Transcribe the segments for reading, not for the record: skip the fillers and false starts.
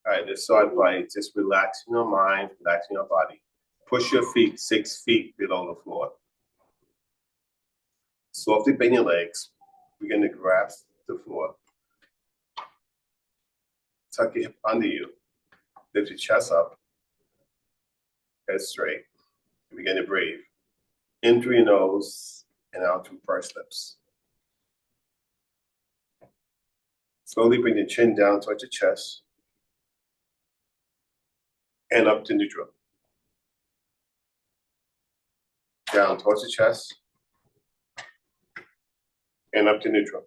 All right, let's start by just relaxing your mind, relaxing your body. Push your feet 6 feet below the floor. Softly bend your legs. Begin to grasp the floor. Tuck your hip under you. Lift your chest up. Head straight. And begin to breathe. In through your nose and out through pursed lips. Slowly bring your chin down towards your chest. And up to neutral. Down towards the chest. And up to neutral.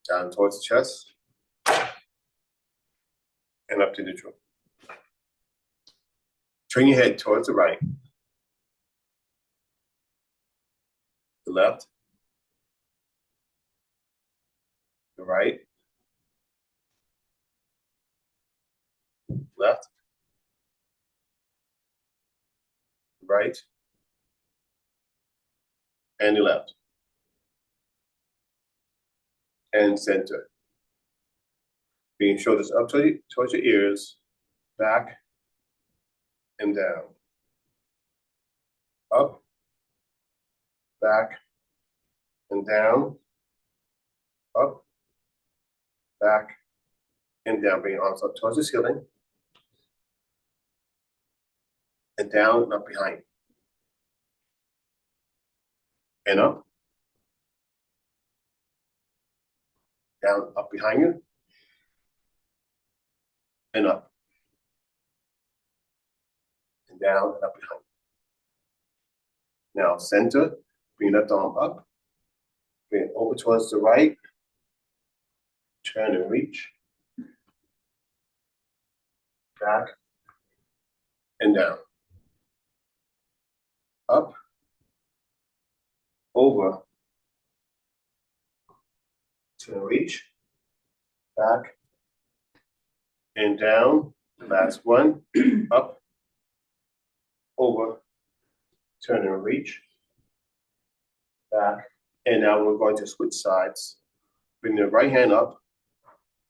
Down towards the chest. And up to neutral. Turn your head towards the right. The left. The right. Left. Right. And the left. And center. Bring your shoulders up towards your ears, back and down. Up, back, and down. Up, back, and down. Bring your arms up towards the ceiling. And down and up behind. And up. Down, up behind you. And up. And down and up behind. Now center, bring left arm up. Bring it over towards the right. Turn and reach. Back. And down. Up. Over. Turn and reach. Back. And down. Last one. Up. Over. Turn and reach. Back. And now we're going to switch sides. Bring the right hand up.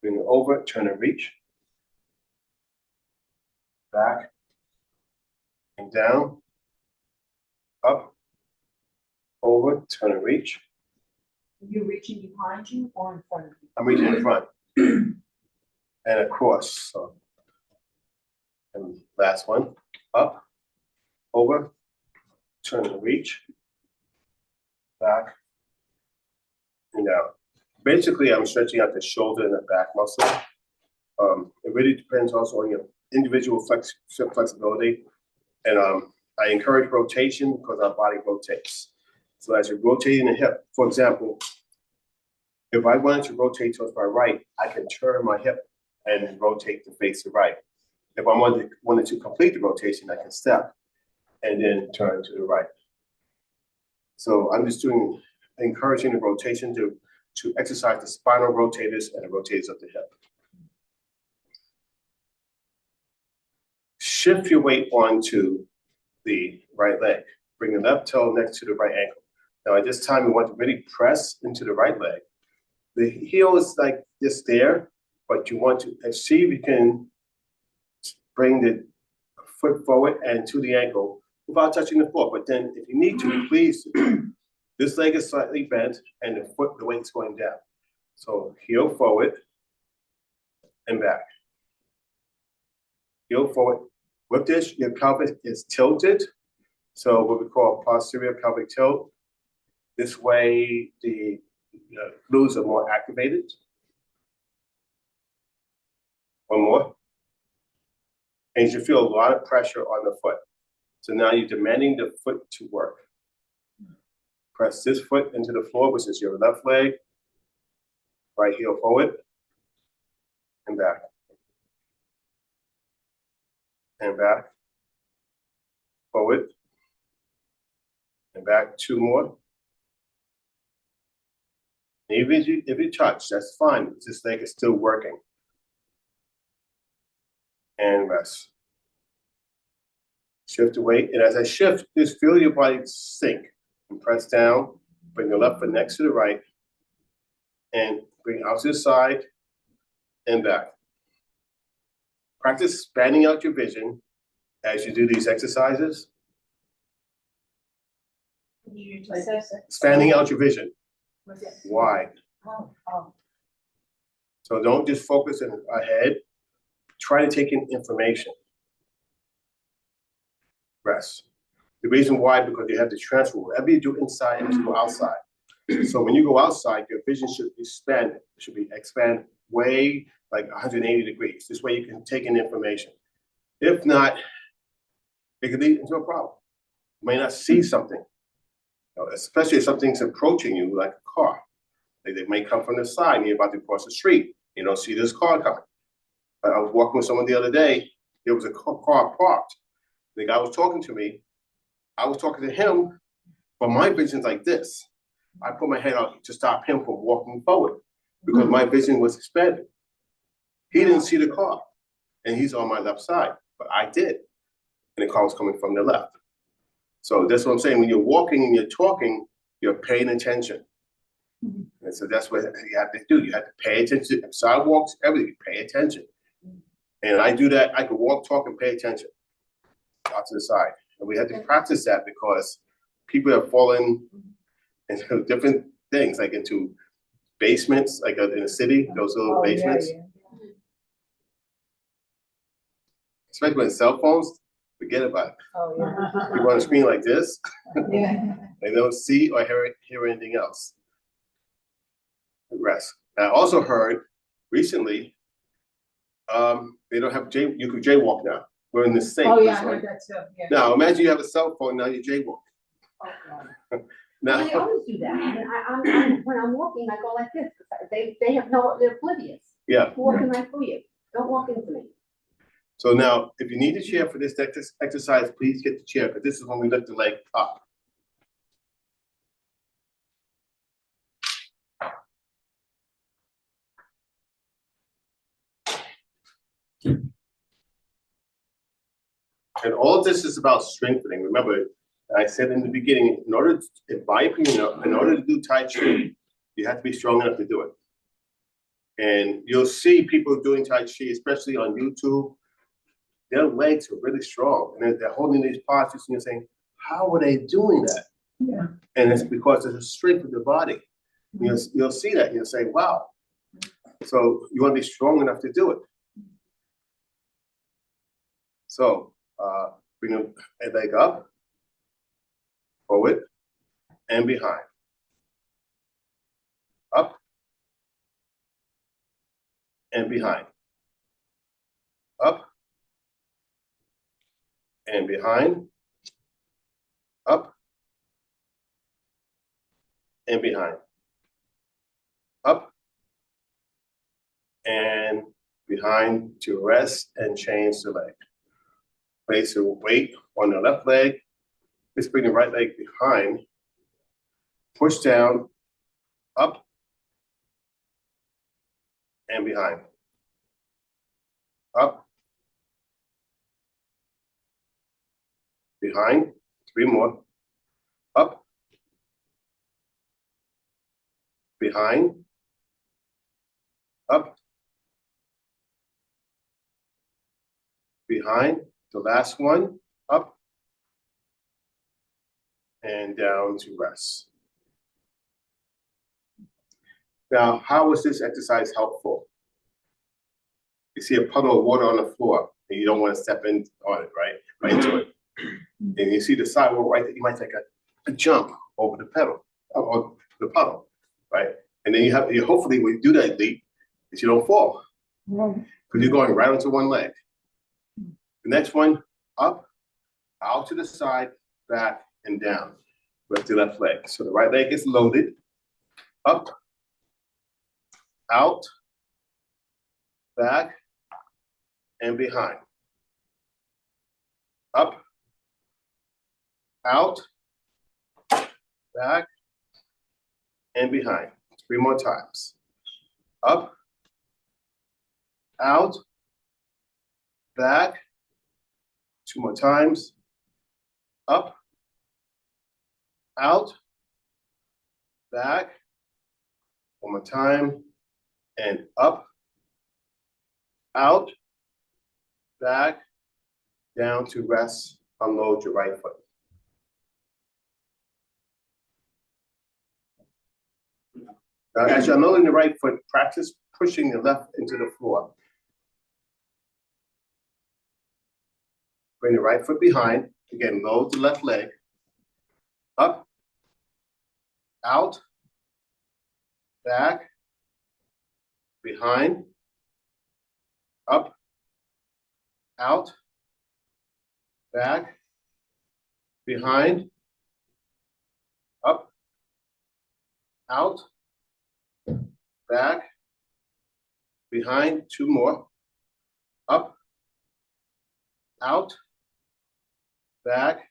Bring it over. Turn and reach. Back. And down. Up. Over. Turn and reach. Are you reaching behind you or in front of you? I'm reaching in front. And across. So. And last one. Up. Over. Turn and reach. Back. And down. Basically, I'm stretching out the shoulder and the back muscle. It really depends also on your individual flexibility. And I encourage rotation because our body rotates. So as you're rotating the hip, for example, if I wanted to rotate towards my right, I can turn my hip and rotate to face the right. If I wanted to complete the rotation, I can step and then turn to the right. So I'm just encouraging the rotation to exercise the spinal rotators and the rotators of the hip. Shift your weight onto the right leg. Bring the left toe next to the right ankle. Now at this time, we want to really press into the right leg. The heel is like this there, but you want to see if you can bring the foot forward and to the ankle without touching the floor. But then if you need to, please, this leg is slightly bent and the weight's going down. So heel forward and back. Heel forward. With this, your pelvis is tilted. So what we call posterior pelvic tilt. This way, the glutes are more activated. One more. And you feel a lot of pressure on the foot. So now you're demanding the foot to work. Press this foot into the floor, which is your left leg. Right heel forward and back. And back. Forward. And back. 2 more. Even if you touch, that's fine. This leg is still working. And rest. Shift the weight. And as I shift, just feel your body sink. And press down. Bring the left foot next to the right. And bring out to the side. and back. Practice expanding out your vision as you do these exercises. You just said. Expanding out your vision. What's that? Wide. Oh. So don't just focus ahead. Try to take in information. Rest. The reason why, because you have to transfer whatever you do inside into go outside. So when you go outside, your vision should expand. It should be expand way like 180 degrees. This way you can take in information. If not, it could lead into a problem. You may not see something, especially if something's approaching you like a car. Like they may come from the side and you're about to cross the street. You don't see this car coming. I was walking with someone the other day. There was a car parked. The guy was talking to me. I was talking to him, but my vision's like this. I put my hand out to stop him from walking forward because my vision was expanded. He didn't see the car, and he's on my left side, but I did, and the car was coming from the left. So that's what I'm saying. When you're walking and you're talking, you're paying attention. And so that's what you have to do. You have to pay attention. Sidewalks, everything, pay attention. And I do that. I could walk, talk, and pay attention out to the side. And we had to practice that because people have fallen into different things, like into basements, like in a city, those little basements. Yeah. Especially when cell phones, forget about it. Oh, yeah. People on a screen like this, Yeah. they don't see or hear anything else. Rest. I also heard recently, they don't have you could jaywalk now. We're in the state. Oh, yeah, I heard that too, yeah. Now imagine you have a cell phone, now you jaywalk. Oh, God. Now, Well, they always do that. I'm when I'm walking, I go like this. They have no, they're oblivious. yeah. Walking right through you. Don't walk into me. So now, if you need a chair for this exercise, please get the chair, because this is when we lift the leg up. And all of this is about strengthening. Remember, I said in the beginning, in order to do Tai Chi, you have to be strong enough to do it. And you'll see people doing Tai Chi, especially on YouTube, their legs are really strong. And they're holding these postures and you're saying, how are they doing that? Yeah. And it's because of the strength of the body. You'll see that and you'll say, wow. So you want to be strong enough to do it. So bring a leg up, forward, and behind. Up, and behind. Up, and behind. Up, and behind. Up, and behind to rest and change the leg. Place your weight on the left leg. Let's bring the right leg behind. Push down, up, and behind. Up, behind, 3 more. Up, behind, up, behind. The last one, up, and down to rest. Now, how is this exercise helpful? You see a puddle of water on the floor, and you don't want to step in on it, right into it. And you see the sidewalk right there, you might take a jump over the pedal, or the puddle, right? And then you hopefully when you do that leap, that you don't fall, because you're going right onto one leg. The next one, up, out to the side, back, and down with the left leg. So the right leg is loaded, up, out, back, and behind. Up, out, back, and behind. 3 more times. Up, out, back, 2 more times. Up, out, back, 1 more time, and up, out, back, down to rest, unload your right foot. Now, as you're unloading the right foot, practice pushing the left into the floor. Bring the right foot behind. Again, load the left leg. Up, out, back, behind, up, out, back, behind, up, out, back, behind, two more, up, out, back,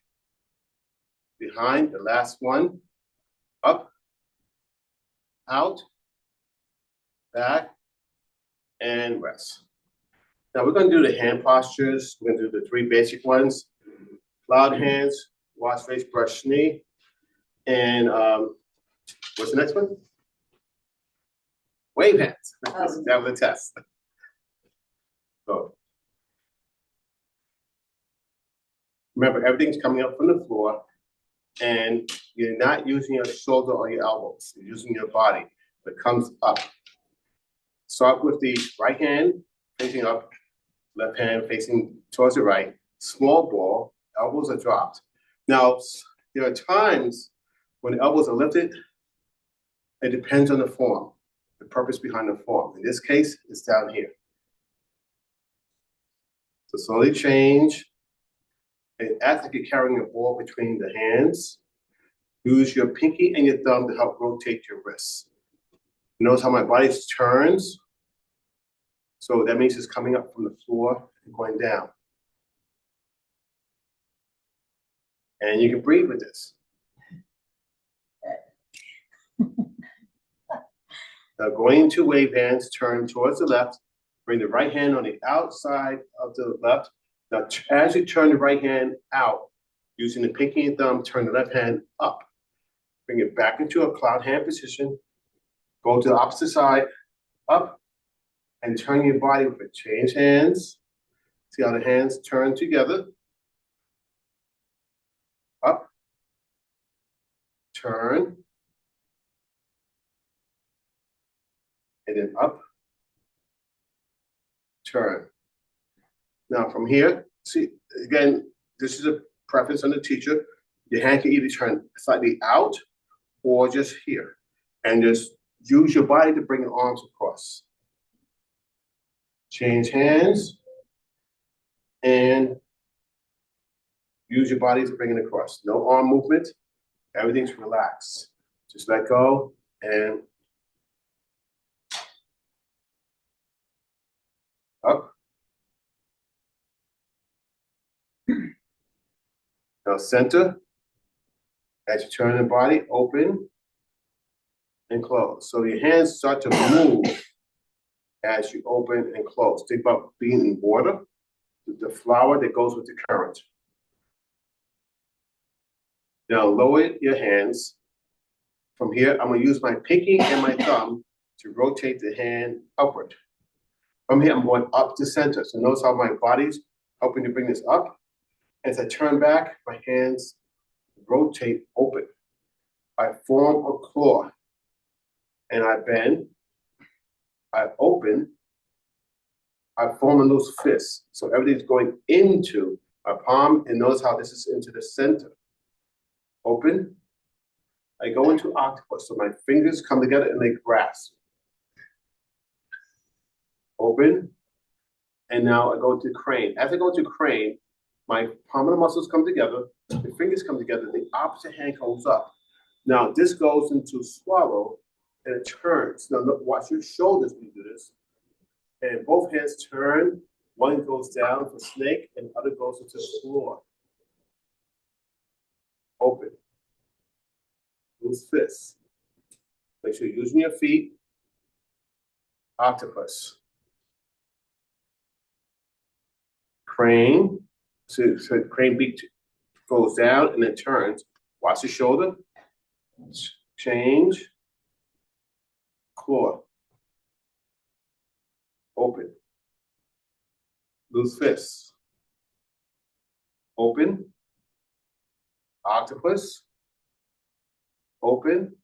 behind, the last one, up, out, back, and rest. Now we're going to do the hand postures. We're going to do the three basic ones. Cloud hands, wash face, brush knee, and what's the next one? Wave hands. That was a test. So remember, everything's coming up from the floor, and you're not using your shoulder or your elbows. You're using your body. It comes up. Start with the right hand facing up, left hand facing towards the right. Small ball, elbows are dropped. Now, there are times when the elbows are lifted. It depends on the form, the purpose behind the form. In this case, it's down here. So slowly change. And act like you're carrying a ball between the hands. Use your pinky and your thumb to help rotate your wrists. Notice how my body turns. So that means it's coming up from the floor and going down. And you can breathe with this. Now going into wave hands, turn towards the left. Bring the right hand on the outside of the left. Now as you turn the right hand out, using the pinky and thumb, turn the left hand up. Bring it back into a cloud hand position. Go to the opposite side, up, and turn your body with it. Change hands. See how the hands turn together. Up, turn, and then up, turn. Now from here, see, again, this is a preference on the teacher. Your hand can either turn slightly out or just here. And just use your body to bring your arms across. Change hands and use your body to bring it across. No arm movement. Everything's relaxed. Just let go and up. Now center. As you turn the body, open and close. So your hands start to move as you open and close. Think about being in water, the flower that goes with the current. Now lower your hands. From here, I'm going to use my pinky and my thumb to rotate the hand upward. From here, I'm going up to center. So notice how my body's helping to bring this up. As I turn back, my hands rotate open. I form a claw. And I bend. I open. I form a loose fist. So everything's going into my palm. And notice how this is into the center. Open. I go into octopus. So my fingers come together and they grasp. Open. And now I go to crane. As I go to crane, my palm and the muscles come together. The fingers come together. The opposite hand goes up. Now this goes into swallow and it turns. Now look, watch your shoulders when you do this. And both hands turn. One goes down for snake and the other goes into the floor. Open. Loose fists. Make sure you're using your feet. Octopus. Crane. So crane beak goes down and it turns. Watch the shoulder. Change. Claw. Open. loose fists. Open. Octopus. Open.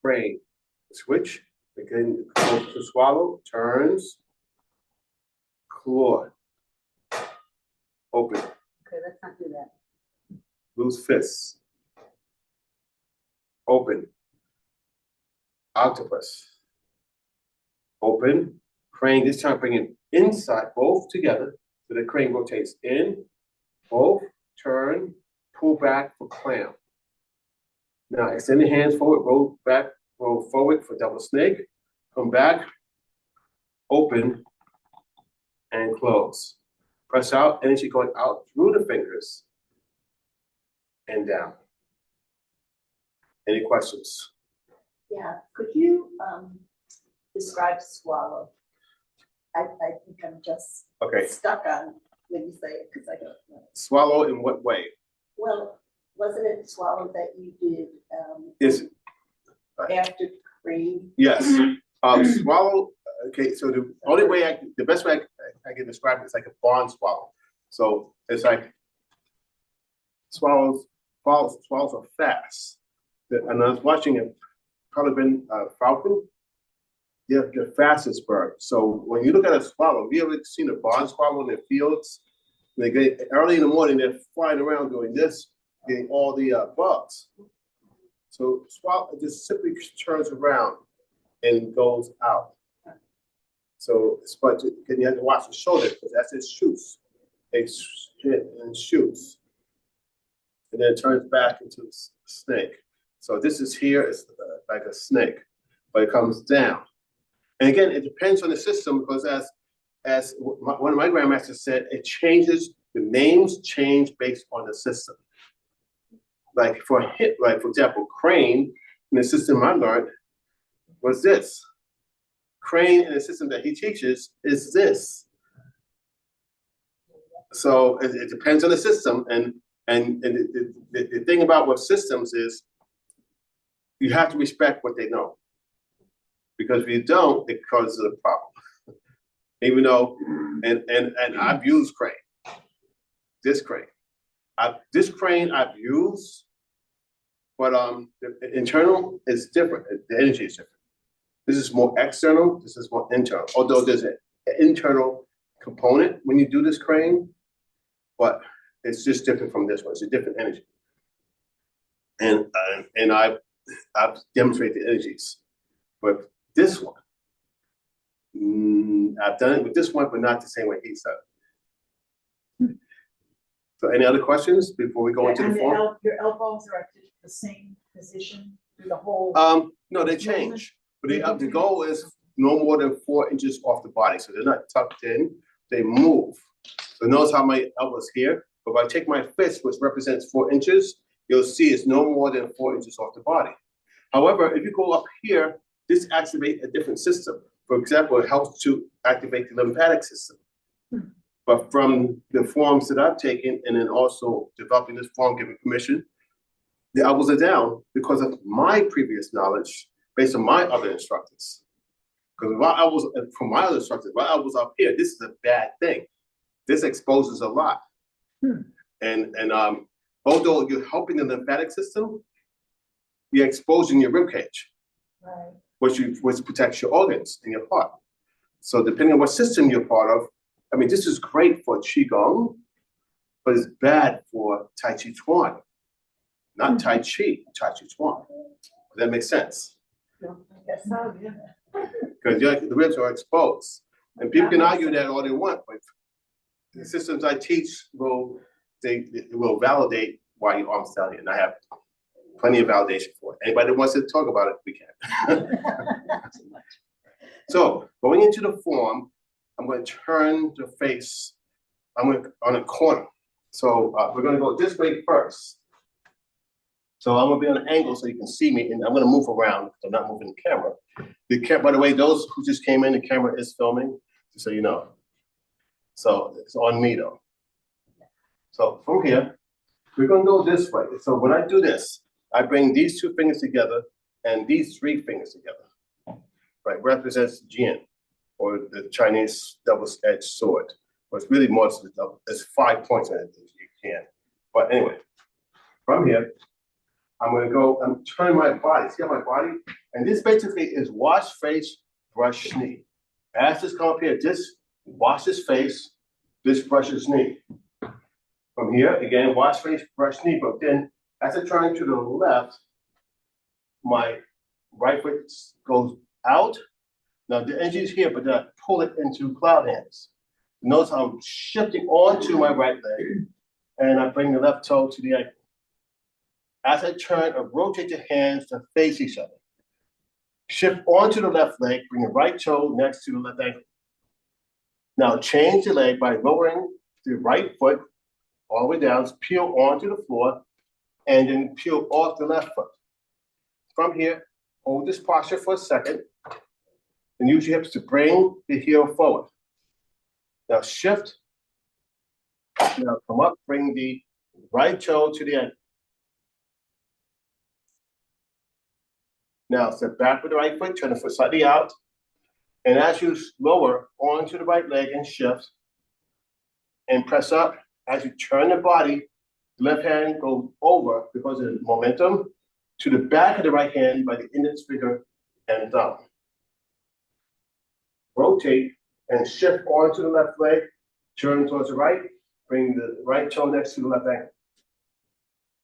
Crane. Switch. Again, to swallow. Turns. Claw. Open. Okay, let's not do that. Loose fists. Open. Octopus. Open. Crane. This time bring it inside, both together. So the crane rotates in, both, turn, pull back for clam. Now extend the hands forward, roll back, roll forward for double snake. Come back, open, and close. Press out, energy going out through the fingers and down. Any questions? Yeah, could you describe swallow? I think I'm just Okay, stuck on when you say it, because I don't know. swallow in what way? Well, wasn't it swallow that you did Is after cream? yes. Swallow. Okay, so the only way the best way I can describe it is like a barn swallow. So it's like swallows are fast. And I was watching a Pelican falcon. They're the fastest bird. So when you look at a swallow, have you ever seen a barn swallow in the fields? They get early in the morning, they're flying around doing this, getting all the bugs. So swallow just simply turns around and goes out. So, but you have to watch the shoulder because that's its shoots. It hit and shoots. And then it turns back into a snake. So this is here, it's like a snake, but it comes down. And again, it depends on the system because as one of my grandmasters said, it changes, the names change based on the system. Like for example, crane in the system I learned was this. Crane in the system that he teaches is this. So it depends on the system, and the thing about what systems is, you have to respect what they know, because if you don't, it causes a problem. Even though, and I've used crane, this crane I've used, but the internal is different. The energy is different. This is more external. This is more internal. Although there's an internal component when you do this crane, but it's just different from this one. It's a different energy. And I've demonstrated the energies. But this one, I've done it with this one, but not the same way he said it. So any other questions before we go into the form? Your elbows are at the same position through the whole. No, they change. But the goal is no more than 4 inches off the body. So they're not tucked in, they move. So notice how my elbow's here. But if I take my fist, which represents 4 inches, you'll see it's no more than 4 inches off the body. However, if you go up here, this activates a different system. For example, it helps to activate the lymphatic system. But from the forms that I've taken, and then also developing this form, giving permission, the elbows are down because of my previous knowledge based on my other instructors. Because from my other instructors, my elbows up here, this is a bad thing. This exposes a lot. And although you're helping the lymphatic system, you're exposing your rib cage, Right. which protects your organs and your heart. So depending on what system you're part of, I mean, this is great for Qigong, but it's bad for Tai Chi Chuan. Not Tai Chi, Tai Chi Chuan. Does that make sense? I guess so, yeah. Because the ribs are exposed. And people can argue that all they want, but the systems I teach will validate why your arm's down here. And I have plenty of validation for it. Anybody that wants to talk about it, we can. So going into the form, I'm going to turn the face, on a corner. So we're going to go this way first. So I'm going to be on an angle so you can see me, and I'm going to move around. I'm not moving the camera. By the way, those who just came in, the camera is filming, just so you know. So it's on me though. So from here, we're going to go this way. So when I do this, I bring these 2 fingers together and these 3 fingers together. Right, represents Jian, or the Chinese double-edged sword. But it's really more, it's 5 points in it if you can. But anyway, from here, I'm turning my body, see how my body? And this basically is wash face, brush knee. As this come up here, just wash his face, this brushes knee. From here, again, wash face, brush knee, but then as I turn to the left, my right foot goes out. Now the energy is here, but then I pull it into cloud hands. Notice how I'm shifting onto my right leg, and I bring the left toe to the ankle. As I turn, I rotate the hands to face each other. Shift onto the left leg, bring the right toe next to the left ankle. Now change the leg by lowering the right foot all the way down, peel onto the floor, and then peel off the left foot. From here, hold this posture for a second, and use your hips to bring the heel forward. Now shift. Now come up, bring the right toe to the ankle. Now step back with the right foot, turn the foot slightly out. And as you lower onto the right leg and shift, and press up, as you turn the body, the left hand goes over because of the momentum to the back of the right hand by the index finger and thumb. Rotate and shift onto the left leg, turn towards the right, bring the right toe next to the left ankle.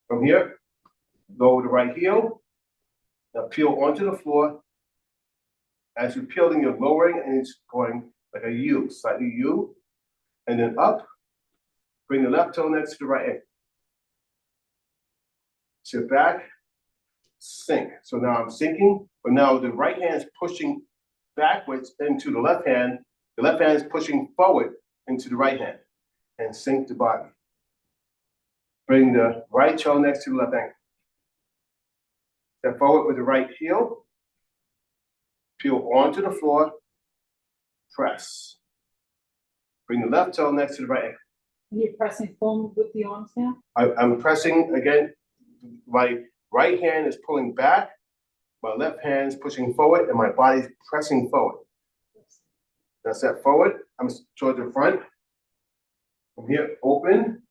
From here, lower the right heel. Now peel onto the floor. As you're peeling, you're lowering and it's going like a U, slightly U. And then up, bring the left toe next to the right ankle. Sit back, sink. So now I'm sinking, but now the right hand is pushing backwards into the left hand is pushing forward into the right hand, and sink the body. Bring the right toe next to the left ankle. Step forward with the right heel, peel onto the floor, press. Bring the left toe next to the right ankle. You're pressing forward with the arms now? I'm pressing again, my right hand is pulling back, my left hand is pushing forward, and my body's pressing forward. Now step forward, I'm towards the front. From here, open.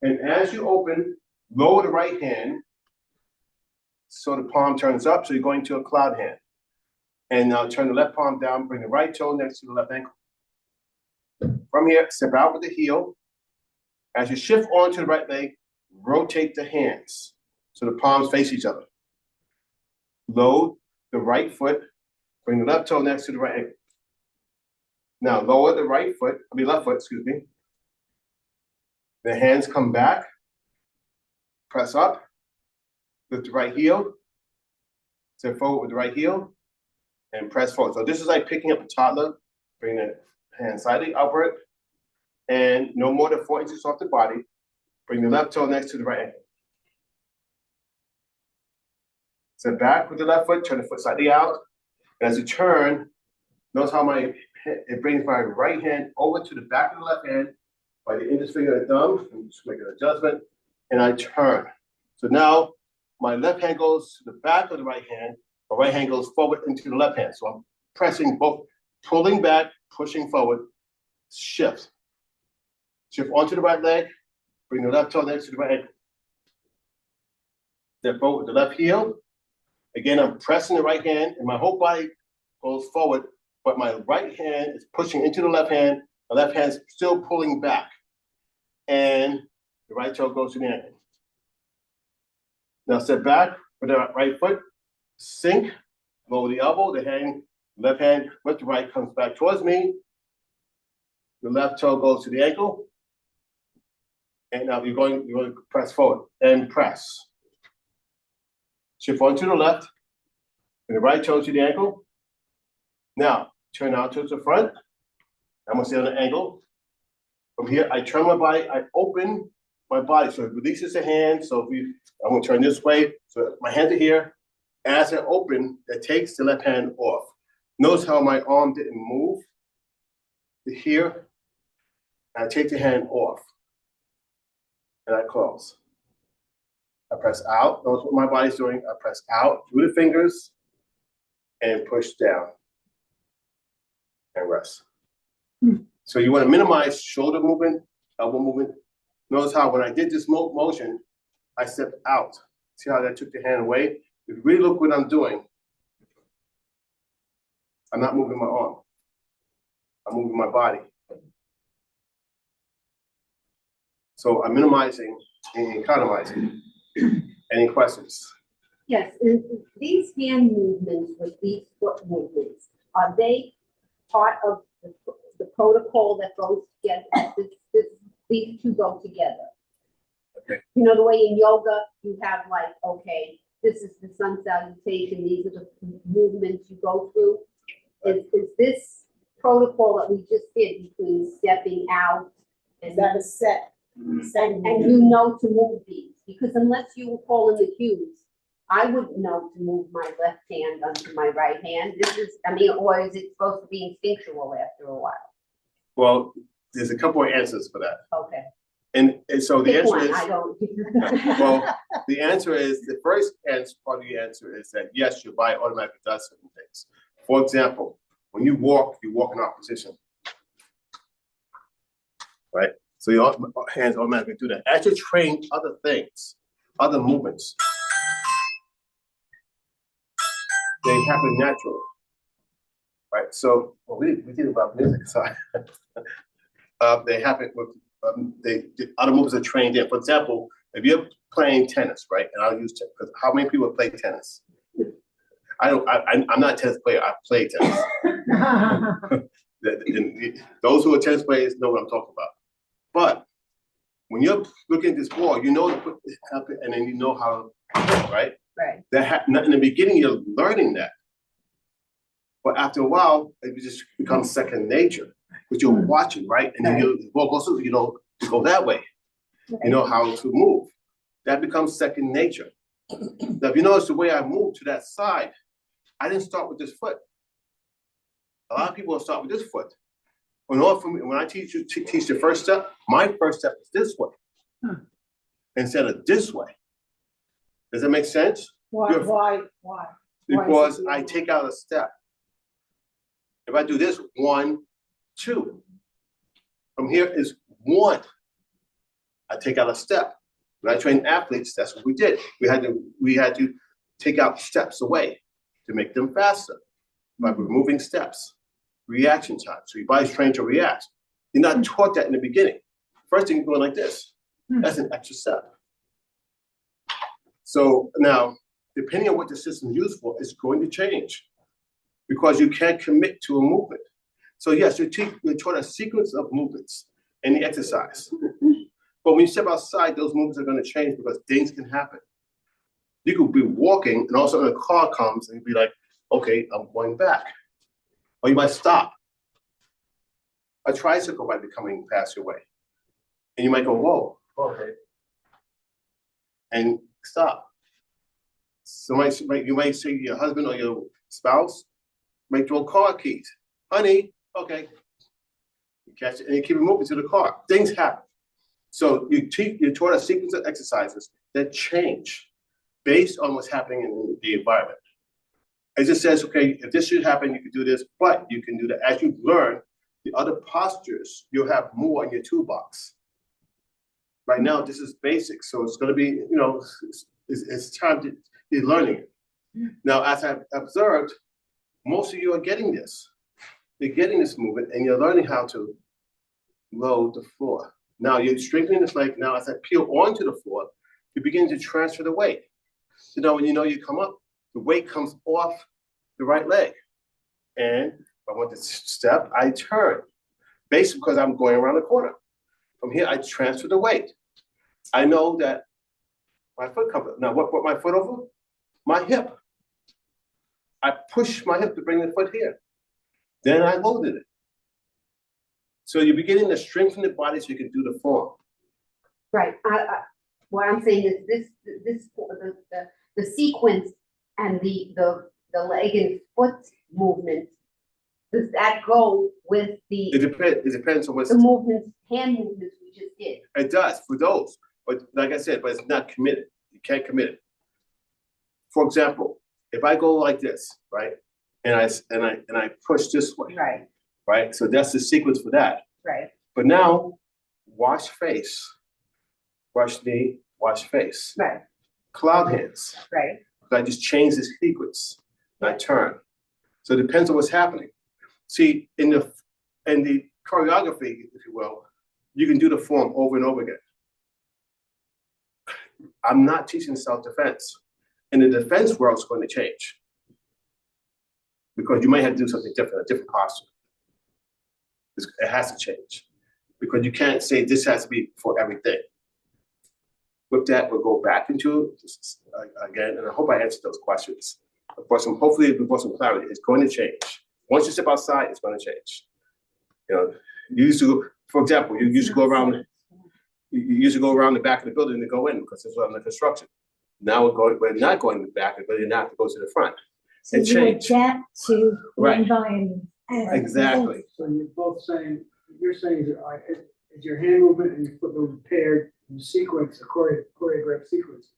And as you open, lower the right hand so the palm turns up, so you're going to a cloud hand. And now turn the left palm down, bring the right toe next to the left ankle. From here, step out with the heel. As you shift onto the right leg, rotate the hands so the palms face each other. Load the right foot, bring the left toe next to the right ankle. Now lower the left foot, excuse me. The hands come back, press up, lift the right heel, step forward with the right heel, and press forward. So this is like picking up a toddler, bring the hand slightly upward, and no more than 4 inches off the body. Bring the left toe next to the right ankle. Step back with the left foot, turn the foot slightly out. And as you turn, notice how it brings my right hand over to the back of the left hand by the index finger and thumb. I'm just make an adjustment, and I turn. So now my left hand goes to the back of the right hand, my right hand goes forward into the left hand. So I'm pressing both, pulling back, pushing forward, shift. Shift onto the right leg, bring the left toe next to the right ankle. Step forward with the left heel. Again, I'm pressing the right hand, and my whole body goes forward, but my right hand is pushing into the left hand, the left hand is still pulling back, and the right toe goes to the ankle. Now step back with the right foot, sink, lower the elbow, the left hand with the right comes back towards me. The left toe goes to the ankle. And now you're going to press forward and press. Shift on to the left, and the right toe to the ankle. Now, turn out towards the front. I'm gonna stay on the angle. From here, I turn my body, I open my body. So it releases the hand. So I'm gonna turn this way. So my hands are here. As I open, that takes the left hand off. Notice how my arm didn't move to here. I take the hand off. And I close. I press out. Notice what my body's doing. I press out through the fingers and push down and rest. So you want to minimize shoulder movement, elbow movement. Notice how when I did this motion, I stepped out. See how that took the hand away? If you really look what I'm doing, I'm not moving my arm. I'm moving my body. So I'm minimizing and economizing. Any questions? Yes, and these hand movements with these foot movements, are they part of the protocol that goes together? These two go together. Okay. You know, the way in yoga, you have like, okay, this is the sun salutation, these are the movements you go through. Is this protocol that we just did between stepping out and That is set. and you know to move these? Because unless you were calling the cues, I wouldn't know to move my left hand onto my right hand. This is, I mean, or is it supposed to be instinctual after a while? Well, there's a couple of answers for that. Okay. And so the Pick answer one, is, I don't. well, the answer is, the first answer, part of the answer is that yes, your body automatically does certain things. For example, when you walk in opposition, right? So your hands automatically do that. As you train other things, other movements, they happen naturally, right? So well, we did about music, so they happen with the other movements are trained in. For example, if you're playing tennis, right? And I'll use because how many people play tennis? I'm not a tennis player. I play tennis. Those who are tennis players know what I'm talking about. But when you're looking at this ball, you know to put it up, and then you know how, right? Right. In the beginning, you're learning that, but after a while, it just becomes second nature. But you're watching, right? And then the ball goes through, you know, to go that way. You know how to move. That becomes second nature. Now, if you notice the way I moved to that side, I didn't start with this foot. A lot of people start with this foot. When I teach the first step, my first step is this way instead of this way. Does that make sense? Why? Because I take out a step. If I do this, 1, 2. From here is 1. I take out a step. When I train athletes, that's what we did. We had to take out steps away to make them faster by removing steps. Reaction time. So your body's trained to react. You're not taught that in the beginning. First thing you're going like this. That's an extra step. So now, depending on what the system is used for, it's going to change because you can't commit to a movement. So yes, you're taught a sequence of movements in the exercise. But when you step outside, those movements are going to change because things can happen. You could be walking and all of a sudden a car comes and you'd be like, okay, I'm going back. Or you might stop. A tricycle might be coming past your way. And you might go, whoa, okay. And stop. So you might say your husband or your spouse might throw car keys. Honey, okay. You catch it and you keep it moving to the car. Things happen. So you're taught a sequence of exercises that change based on what's happening in the environment. It just says, okay, if this should happen, you can do this, but you can do that. As you learn the other postures, you'll have more in your toolbox. Right now, this is basic, so it's going to be, you know, it's time to be learning it. Now, as I've observed, most of you are getting this. You're getting this movement, and you're learning how to load the floor. Now, you're strengthening this leg. Now, as I peel onto the floor, you begin to transfer the weight. So now when you know you come up, the weight comes off the right leg. And if I want to step, I turn. Basically because I'm going around the corner. From here, I transfer the weight. I know that my foot comes up. Now, what brought my foot over? My hip. I push my hip to bring the foot here. Then I loaded it. So you're beginning to strengthen the body so you can do the form. Right. What I'm saying is the sequence and the leg and foot movement, does that go with It depends on what's the movements, hand movements we just did? It does for those, but like I said, but it's not committed. You can't commit it. For example, if I go like this, right, and I push this way, Right. right. So that's the sequence for that. Right, But now, wash face, wash knee, wash face, right, cloud hands. right. I just change the sequence and I turn. So it depends on what's happening. See, in the choreography, if you will, you can do the form over and over again. I'm not teaching self-defense. In the defense world, it's going to change. Because you might have to do something different, a different posture. It has to change. Because you can't say this has to be for everything. With that, we'll go back into again, and I hope I answered those questions. Hopefully, before some clarity, it's going to change. Once you step outside, it's going to change. You know, you used to, for example, you used to go around the back of the building to go in because it's under construction. Now we're not going to the back, but you have to go to the front. So It you changed. adapt to the Right. environment. Exactly. So you're both saying, you're saying is your hand movement and your foot movement paired in sequence, a choreographed sequence?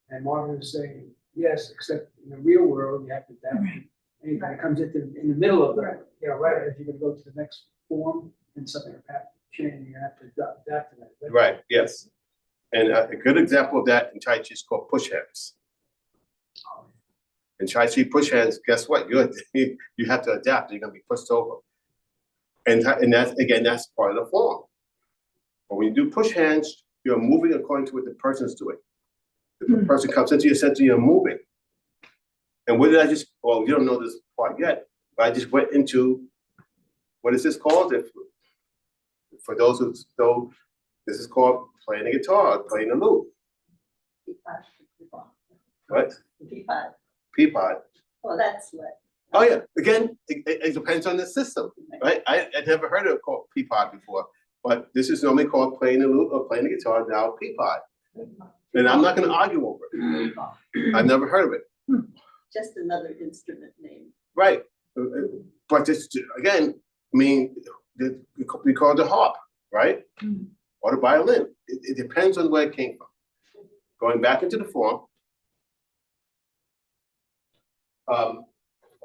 And Marvin is saying, yes, except in the real world, you have to adapt. Right. Anything that comes in the middle of Right. that, you know, right as you're gonna go to the next form and something change, you have to adapt to that. Right, yes. And a good example of that in Tai Chi is called push hands. In Tai Chi push hands, guess what? You have to adapt. You're going to be pushed over. And that's part of the form. But when you do push hands, you're moving according to what the person's doing. If the person comes into your center, you're moving. And what did I just, well, you don't know this part yet, but I just went into, what is this called? For those who know, this is called playing the guitar, playing the lute. What? Peapod. Peapod. Well, that's what. Oh yeah, again, it depends on the system, right? I never heard of it called peapod before, but this is normally called playing the lute or playing the guitar, now peapod. And I'm not gonna argue over it. I've never heard of it. Just another instrument name. Right, but this, again, I mean, we call it the harp, right? Or the violin. It depends on where it came from. Going back into the form.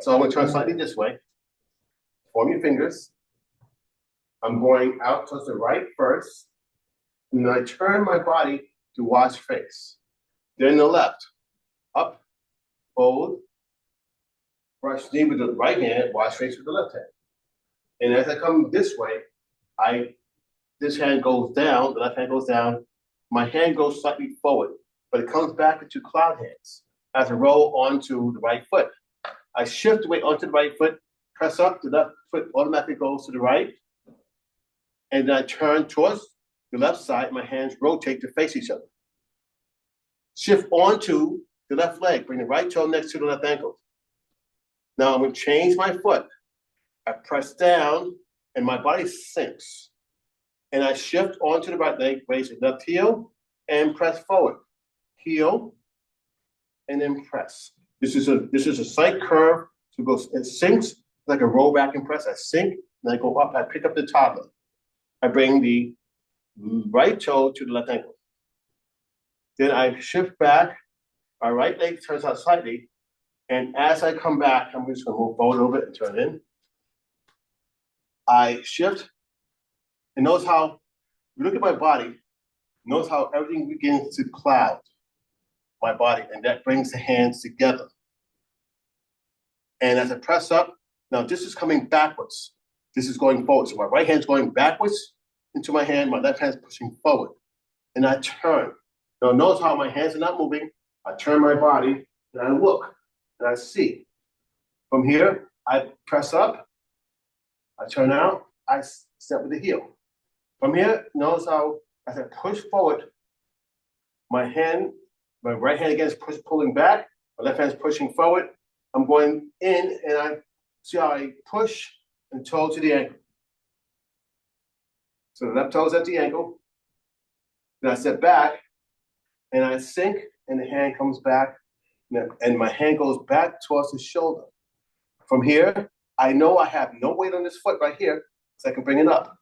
So I'm gonna turn slightly this way. Form your fingers. I'm going out towards the right first. And then I turn my body to wash face. Then the left. Up, fold, brush knee with the right hand, wash face with the left hand. And as I come this way, this hand goes down, the left hand goes down, my hand goes slightly forward, but it comes back into cloud hands as I roll onto the right foot. I shift the weight onto the right foot, press up, the left foot automatically goes to the right, and then I turn towards the left side, my hands rotate to face each other. Shift onto the left leg, bring the right toe next to the left ankle. Now I'm gonna change my foot. I press down and my body sinks. And I shift onto the right leg, raise the left heel and press forward. Heel and then press. This is a slight curve. So it goes, it sinks like a roll back and press. I sink and I go up, I pick up the toddler. I bring the right toe to the left ankle. Then I shift back, my right leg turns out slightly, and as I come back, I'm just gonna move forward a little bit and turn in. I shift, and notice how, you look at my body, notice how everything begins to cloud my body, and that brings the hands together. And as I press up, now this is coming backwards. This is going forward. So my right hand's going backwards into my hand, my left hand's pushing forward. And I turn. Now notice how my hands are not moving. I turn my body and I look and I see. From here, I press up, I turn out, I step with the heel. From here, notice how as I push forward, my right hand again is pulling back, my left hand is pushing forward. I'm going in and I see how I push and toe to the ankle. So the left toe is at the ankle. Then I step back and I sink and the hand comes back and my hand goes back towards the shoulder. From here, I know I have no weight on this foot right here, so I can bring it up.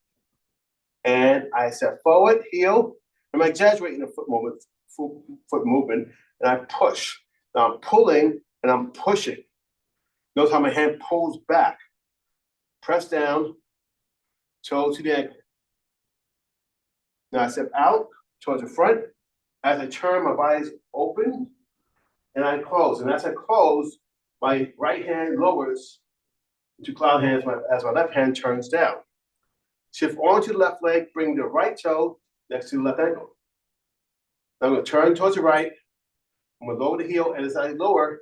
And I step forward, heel. I'm exaggerating the foot movement, and I push. Now I'm pulling and I'm pushing. Notice how my hand pulls back. Press down, toe to the ankle. Now I step out towards the front. As I turn, my body's open and I close. And as I close, my right hand lowers to cloud hands as my left hand turns down. Shift onto the left leg, bring the right toe next to the left ankle. Now I'm going to turn towards the right. I'm going to lower the heel, and as I lower,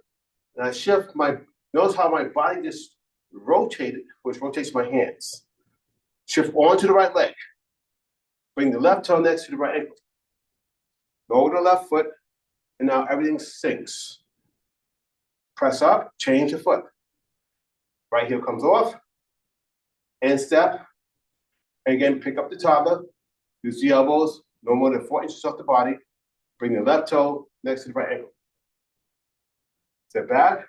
and I shift notice how my body just rotated, which rotates my hands. Shift onto the right leg. Bring the left toe next to the right ankle. Lower the left foot, and now everything sinks. Press up, change the foot. Right heel comes off, and step. And again, pick up the toddler, use the elbows, no more than 4 inches off the body. Bring the left toe next to the right ankle. Step back,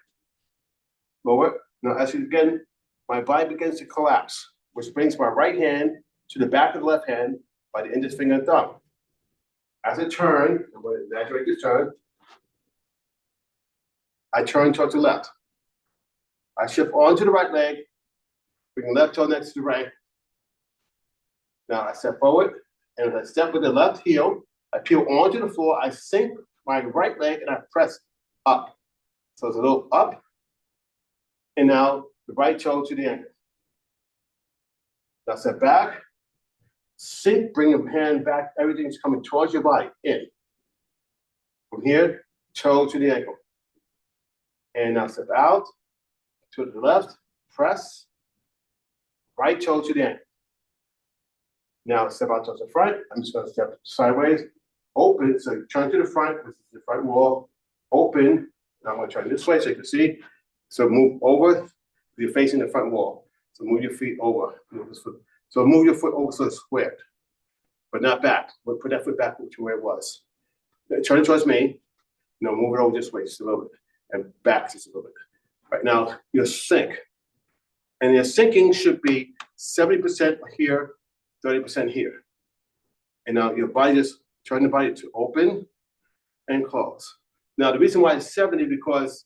lower. Now, as you again, my body begins to collapse, which brings my right hand to the back of the left hand by the index finger and thumb. As I turn, I'm going to exaggerate this turn. I turn towards the left. I shift onto the right leg, bring the left toe next to the right. Now I step forward, and as I step with the left heel, I peel onto the floor, I sink my right leg, and I press up. So it's a little up, and now the right toe to the ankle. Now step back, sink, bring your hand back, everything's coming towards your body, in. From here, toe to the ankle. And now step out, to the left, press, right toe to the ankle. Now step out towards the front. I'm just going to step sideways, open. So turn to the front. This is the front wall. Open. Now I'm going to turn this way so you can see. So move over. You're facing the front wall. So move your feet over. So move your foot over so it's squared, but not back. We'll put that foot back to where it was. Turn it towards me. No, move it over this way just a little bit and back just a little bit. Right now, you'll sink. And your sinking should be 70% here, 30% here. And now your body just turn the body to open and close. Now the reason why it's 70 because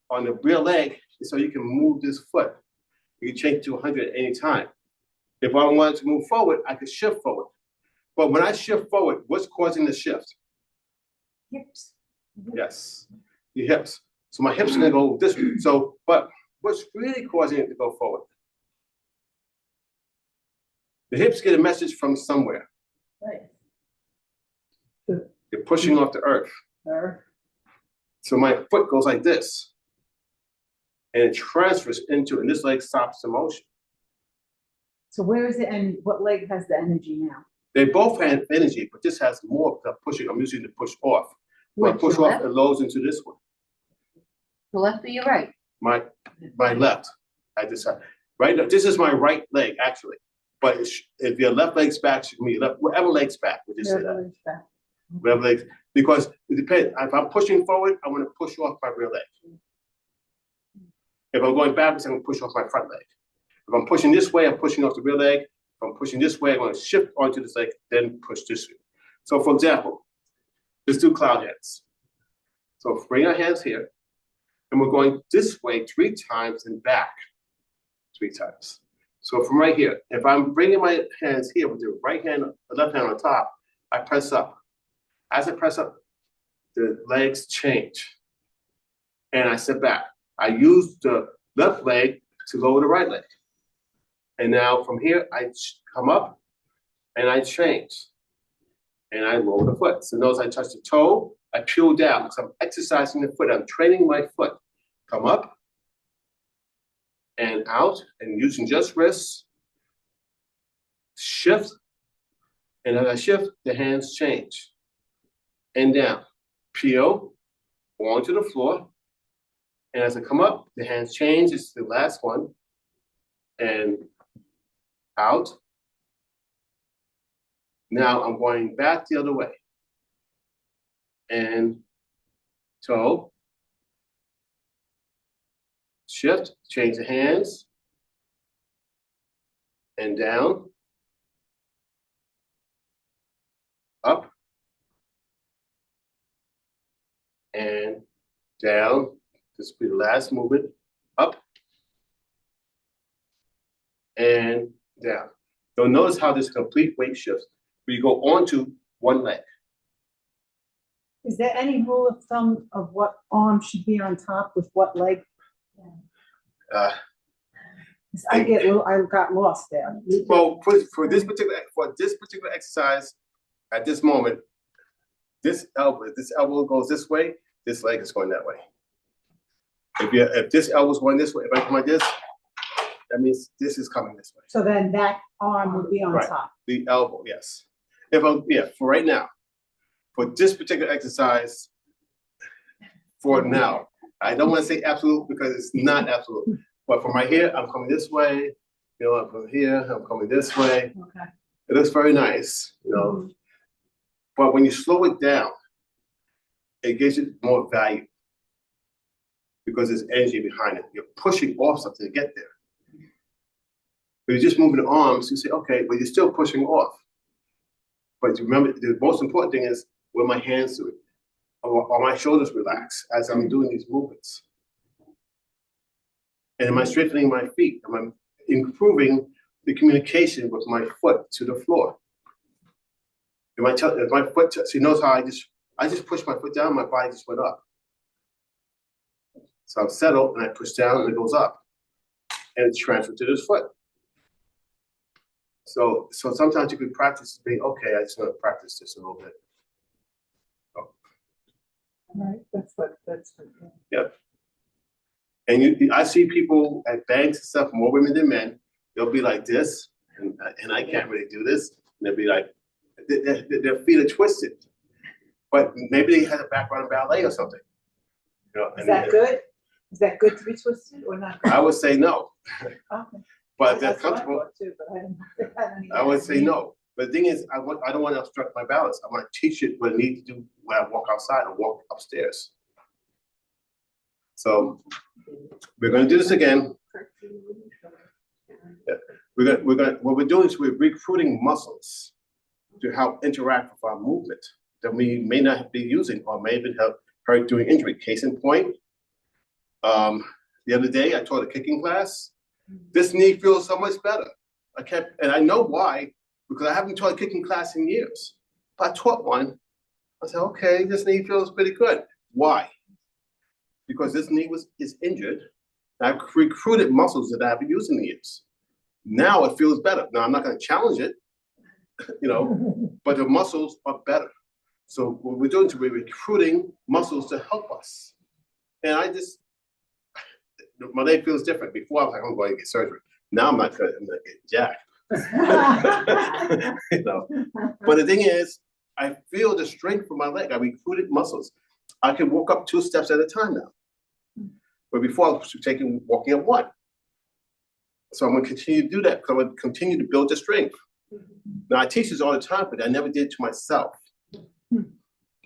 on the rear leg is so you can move this foot. You can change it to 100 at any time. If I wanted to move forward, I could shift forward. But when I shift forward, what's causing the shift? Hips. Yes, the hips. So my hips are gonna go this way. So, but what's really causing it to go forward? The hips get a message from somewhere. Right. They're pushing off the earth. So my foot goes like this. And it transfers into, and this leg stops the motion. So where is it and what leg has the energy now? They both have energy, but this has more of the pushing. I'm using the push off. When I Which, push your off, left? it loads into this one. The left or your right? My left. I decide. Right now, this is my right leg, actually. But if your left leg's back, should be left, whatever leg's back, we just say that. Whatever legs, because it depends. If I'm pushing forward, I want to push off my rear leg. If I'm going backwards, I'm going to push off my front leg. If I'm pushing this way, I'm pushing off the rear leg. If I'm pushing this way, I'm going to shift onto this leg, then push this way. So for example, let's do cloud hands. So bring our hands here, and we're going this way 3 times and back 3 times. So from right here, if I'm bringing my hands here with the right hand, the left hand on top, I press up. As I press up, the legs change. And I step back. I use the left leg to lower the right leg. And now from here, I come up and I change. And I lower the foot. So notice I touch the toe, I peel down because I'm exercising the foot. I'm training my foot. Come up and out and using just wrists. Shift. And as I shift, the hands change. And down. Peel onto the floor. And as I come up, the hands change. It's the last one. And out. Now I'm going back the other way. And toe. Shift, change the hands. And down. Up. And down. This will be the last movement. Up. And down. You'll notice how this complete weight shifts where you go onto one leg. Is there any rule of thumb of what arm should be on top with what leg? Uh, 'Cause I got lost there. well, for this particular exercise, at this moment, this elbow goes this way, this leg is going that way. If this elbow's going this way, if I come like this, that means this is coming this way. So then that arm would be on Right. top. The elbow, yes. For right now, for this particular exercise, for now, I don't want to say absolute because it's not absolute. But from right here, I'm coming this way. From here, I'm coming this way. Okay. It looks very nice, But when you slow it down, it gives it more value because there's energy behind it. You're pushing off something to get there. But you're just moving the arms, you say, okay, but you're still pushing off. But remember, the most important thing is when my hands do it, or my shoulders relax as I'm doing these movements. And am I strengthening my feet? Am I improving the communication with my foot to the floor? If my foot, she knows how I just pushed my foot down, my body just went up. So I'm settled and I push down and it goes up. And it's transferred to this foot. So sometimes you could practice being, okay, I just want to practice this a little bit. Right, that's what. Yep. And I see people at banks and stuff, more women than men. They'll be like this, and I can't really do this. And they'll be like, their feet are twisted, but maybe they had a background in ballet or something. Is that good? Is that good to be twisted or not? I would say no, Okay. but if they're That's what I comfortable. thought too, but I didn't. I would say no. But the thing is, I don't want to obstruct my balance. I want to teach it what I need to do when I walk outside or walk upstairs. So we're going to do this again. Yeah. What we're doing is we're recruiting muscles to help interact with our movement that we may not be using or may even have hurt during injury. Case in point, the other day I taught a kicking class. This knee feels so much better. And I know why, because I haven't taught a kicking class in years. But I taught one. I said, okay, this knee feels pretty good. Why? Because this knee is injured. I've recruited muscles that I haven't used in years. Now it feels better. Now I'm not going to challenge it, but the muscles are better. So what we're doing is we're recruiting muscles to help us. And my leg feels different. Before I was like, I'm going to get surgery. Now I'm not going to get jacked. But the thing is, I feel the strength from my leg. I recruited muscles. I can walk up 2 steps at a time now. But before I was walking up 1. So I'm going to continue to do that because I'm going to continue to build the strength. Now I teach this all the time, but I never did it to myself.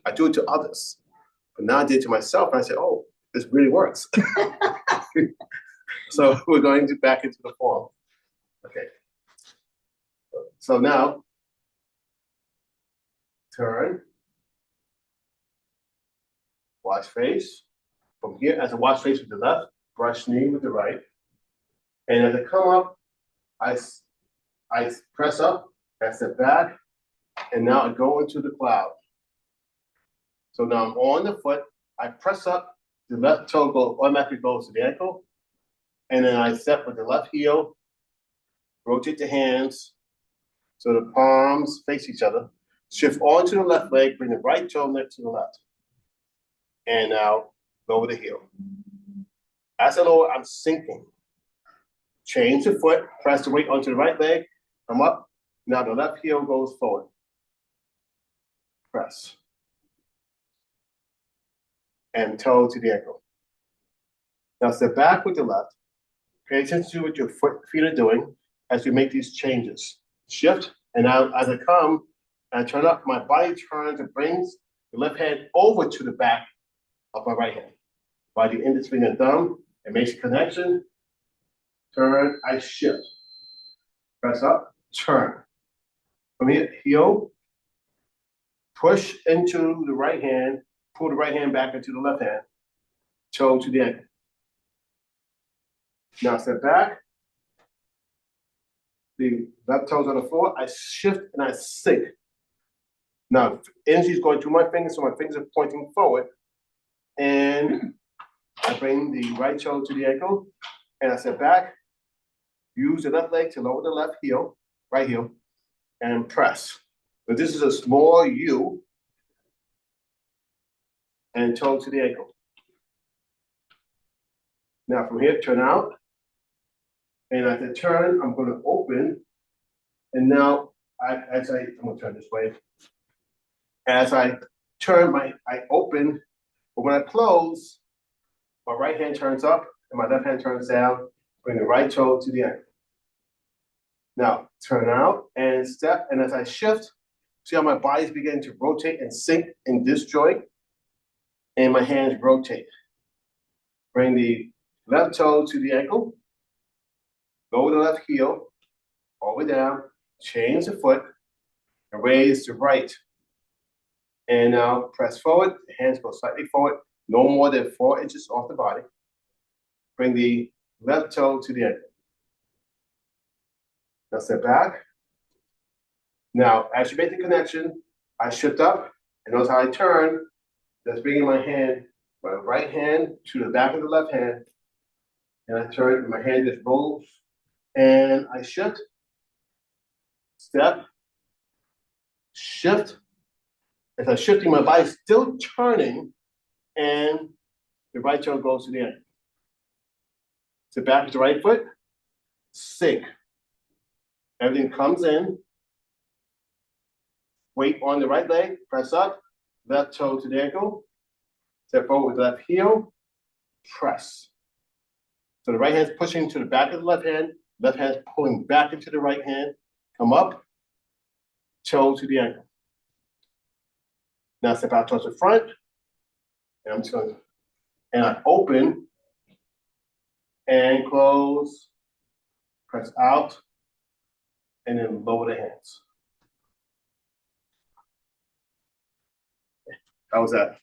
I do it to others, but now I did it to myself, and I said, "Oh, this really works." So we're going back into the form. Okay. So now, turn, wash face. From here, as I wash face with the left, brush knee with the right. And as I come up, I press up, I step back, and now I go into the cloud. So now I'm on the foot, I press up, the left toe automatically goes to the ankle, and then I step with the left heel, rotate the hands, so the palms face each other, shift onto the left leg, bring the right toe next to the left. And now lower the heel. As I lower, I'm sinking. Change the foot, press the weight onto the right leg, come up. Now the left heel goes forward. Press. And toe to the ankle. Now step back with the left. Pay attention to what your feet are doing as we make these changes. Shift, and now as I come, and I turn up, my body turns and brings the left hand over to the back of my right hand. By the index finger and thumb, it makes a connection. Turn, I shift. Press up, turn. From here, heel, push into the right hand, pull the right hand back into the left hand, toe to the ankle. Now step back. The left toe's on the floor, I shift and I sink. Now, energy is going through my fingers, so my fingers are pointing forward. And I bring the right shoulder to the ankle, and I step back. Use the left leg to lower the left heel, right heel, and press. But this is a small U, and toe to the ankle. Now from here, turn out. And at the turn, I'm going to open. And now, I'm going to turn this way. As I turn, I open, but when I close, my right hand turns up and my left hand turns down. Bring the right toe to the ankle. Now, turn out and step. And as I shift, see how my body's beginning to rotate and sink in this joint? And my hands rotate. Bring the left toe to the ankle. Lower the left heel, all the way down, change the foot, and raise the right. And now press forward, the hands go slightly forward, no more than 4 inches off the body. Bring the left toe to the ankle. Now step back. Now, as you make the connection, I shift up, and notice how I turn. That's bringing my right hand to the back of the left hand, and I turn, and my hand just rolls, and I shift, step, shift. As I'm shifting, my body's still turning, and the right toe goes to the end. Sit back with the right foot, sink. Everything comes in. Weight on the right leg, press up, left toe to the ankle. Step forward with left heel, press. So the right hand's pushing to the back of the left hand's pulling back into the right hand. Come up, toe to the ankle. Now step out towards the front, and I'm just going to, and I open and close, press out, and then lower the hands. How was that?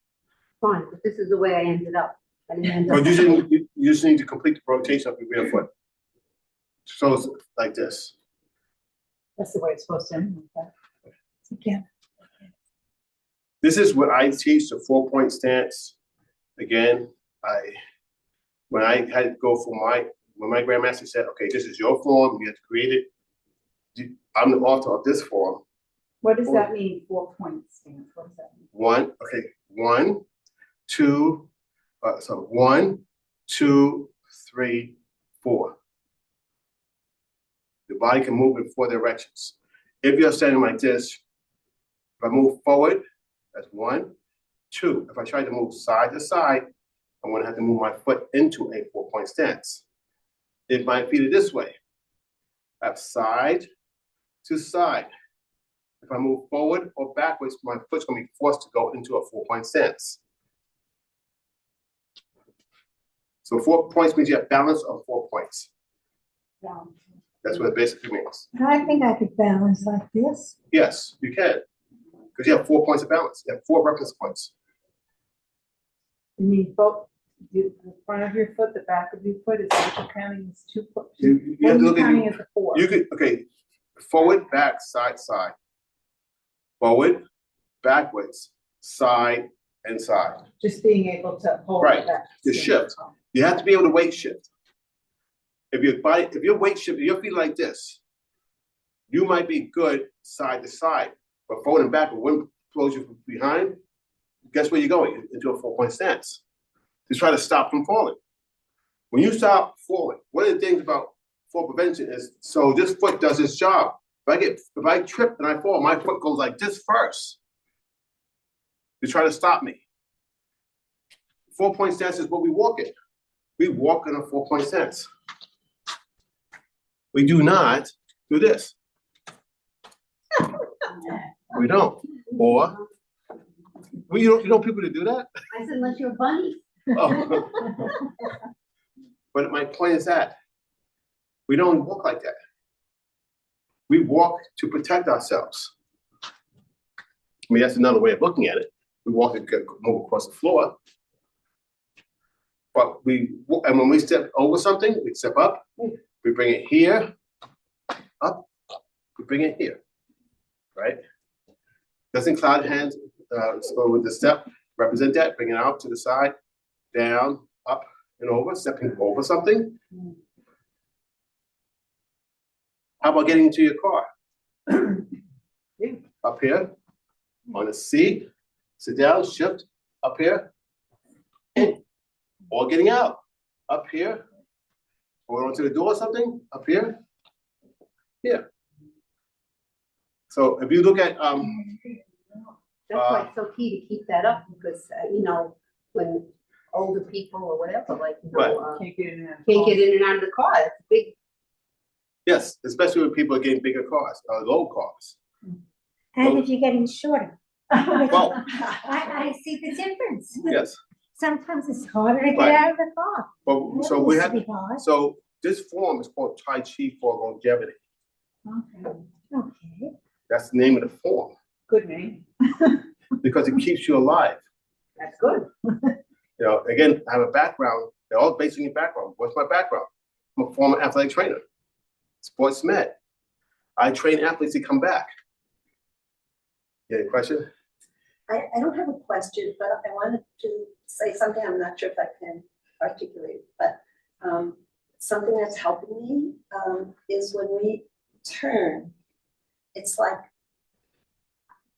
Fine, but this is the way I ended up. I didn't end Or up. you just need to complete the rotation of your rear foot. So it's like this. That's the way it's supposed to end. Again. This is what I teach, the 4-point stance. Again, when I had to go for when my grandmaster said, okay, this is your form, you have to create it. I'm the author of this form. What does that mean, 4 points stance? What does that mean? 1, 2, so 1, 2, 3, 4. The body can move in 4 directions. If you're standing like this, if I move forward, that's 1, 2. If I try to move side to side, I'm going to have to move my foot into a 4-point stance. If my feet are this way, I have side to side. If I move forward or backwards, my foot's going to be forced to go into a 4-point stance. So 4 points means you have balance of 4 points. That's what it basically means. I think I could balance like this. Yes, you can. Because you have 4 points of balance. You have 4 reference points. You mean both, the front of your foot, the back of your foot, is what you're counting as 2 foot? You What have are to you look at counting as a 4? you could, okay, forward, back, side, side. Forward, backwards, side, and side. Just being able to hold Right. that. The shift. You have to be able to weight shift. If your weight shift, if your feet like this, you might be good side to side, but forward and back, when wind blows you from behind, guess where you're going? Into a 4-point stance. To try to stop from falling. When you stop falling, one of the things about fall prevention is, so this foot does its job. If I trip and I fall, my foot goes like this first to try to stop me. 4-point stance is what we walk in. We walk in a 4-point stance. We do not do this. We don't. Or, you know people to do that? I said, unless you're a bunny. Oh. But my point is that we don't walk like that. We walk to protect ourselves. I mean, that's another way of looking at it. We walk to move across the floor. But and when we step over something, we step up, we bring it here, up, we bring it here, right? Doesn't cloud hands, so with the step, represent that, bring it out to the side, down, up and over, stepping over something. How about getting into your car? Yeah. Up here, on the seat, sit down, shift, up here, in, or getting out, up here, or onto the door or something, up here, here. So if you look at, That's why it's so key to keep that up, because, you know, when older people or whatever, like, you know, Can't get in there. can't get in and out of the car, that's a big, yes, especially when people are getting bigger cars, low cars. And if you're getting shorter, Well, I see the difference. yes, Sometimes it's harder to get Right. out of the car. but so It we used have, to be hard. so this form is called Tai Chi for longevity. Okay. That's the name of the form, Good name. because it keeps you alive. That's good. You know, again, I have a background, they're all based on your background. What's my background? I'm a former athletic trainer, sports med. I train athletes to come back. You have a question? I don't have a question, but I wanted to say something. I'm not sure if I can articulate, but something that's helping me is when we turn, it's like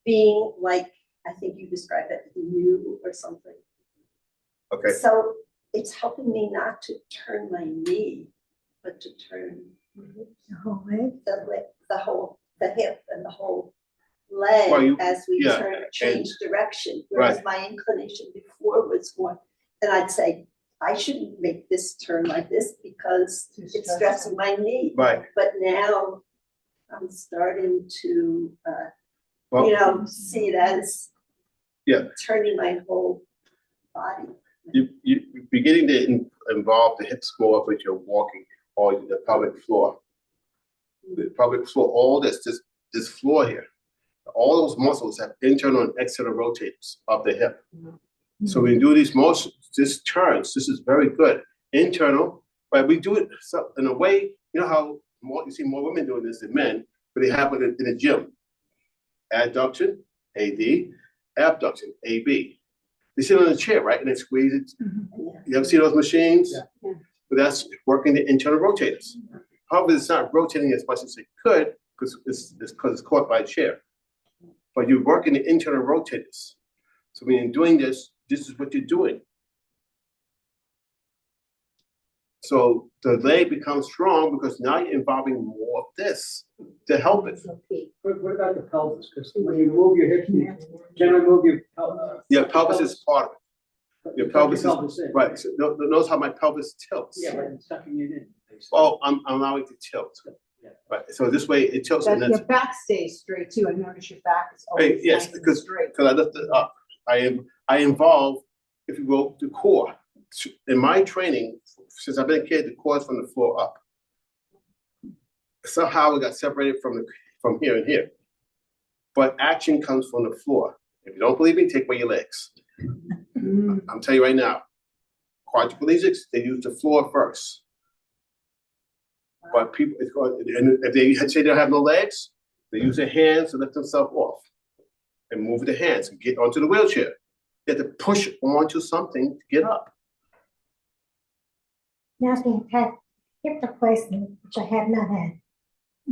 being like, I think you described it, new or something. Okay, So it's helping me not to turn my knee, but to turn The whole way. the hip and the whole leg Well, as we yeah, turn, change direction. Whereas my inclination before was more, and I'd say, I shouldn't make this turn like this because Too it's stressful. stressing my knee. right. But now I'm starting to, Well, you know, see it as Yeah. turning my whole body. you're beginning to involve the hips more with your walking or the pelvic floor. The pelvic floor, all this floor here, all those muscles have internal and external rotators of the hip. So when you do these motions, this turns, this is very good. Internal, but we do it in a way, you know how you see more women doing this than men, but they have it in the gym. Adduction, AD, abduction, AB. They sit on a chair, right? And they squeeze it. You ever see those machines? Yeah. But that's working the internal rotators. However, it's not rotating as much as it could because it's caught by a chair. But you're working the internal rotators. So when you're doing this is what you're doing. So the leg becomes strong because now you're involving more of this to help it. What about the pelvis? Because when you move your hips, you generally move your pelvis. Your pelvis is part of it. Your pelvis is, in. right. So notice how my pelvis tilts. Yeah, but it's sucking it in. basically. Oh, I'm allowing it to tilt. Yeah. Right. So this way it tilts and That then your back stays straight too. I notice your back is Hey, always yes, nice and because straight. I lift it up. I involve, if you will, the core. In my training, since I've been a kid, the core is from the floor up. Somehow it got separated from here and here. But action comes from the floor. If you don't believe me, take away your legs. I'm telling you right now, quadriplegics, they use the floor first. But people, and if they say they don't have no legs, they use their hands to lift themselves off and move the hands and get onto the wheelchair. They have to push onto something to get up. Now, if you've had hip replacement, which I have not had,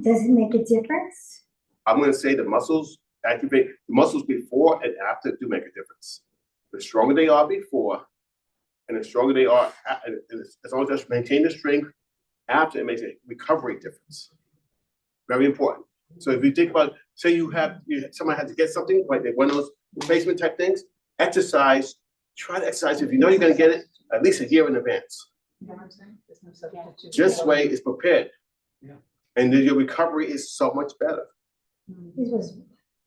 does it make a difference? I'm going to say the muscles activate, the muscles before and after do make a difference. The stronger they are before, and the stronger they are, as long as they maintain the strength after, it makes a recovery difference. Very important. So if you think about, say someone had to get something, like one of those replacement type things, exercise, try to exercise. If you know you're going to get it, at least a year in advance. You know what I'm saying? There's no substitute. This way it's prepared. Yeah. And then your recovery is so much better. This was,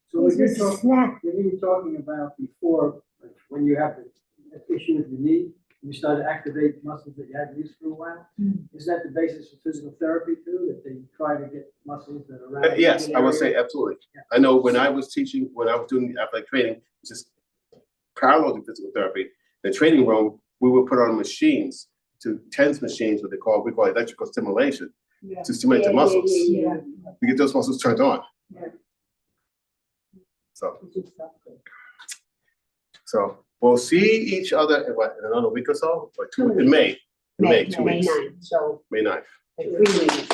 So when this you're was a snap. talking about before, like when you have the issue with your knee, you start to activate muscles that you hadn't used for a while. Is that the basis of physical therapy too? That they try to get muscles that are around? Yes, the I would area? say absolutely. Yeah. I know when I was teaching, when I was doing the athletic training, which is parallel to physical therapy, the training room, we would put on machines, to TENS machines, we call electrical stimulation, Yeah. to stimulate the muscles, Yeah. to get those muscles turned on. Yeah. So, You do stuff good. so we'll see each other in what, in another week or so, or Two in May, in May, 2 May weeks, 9th, so May 9th. like 3 weeks.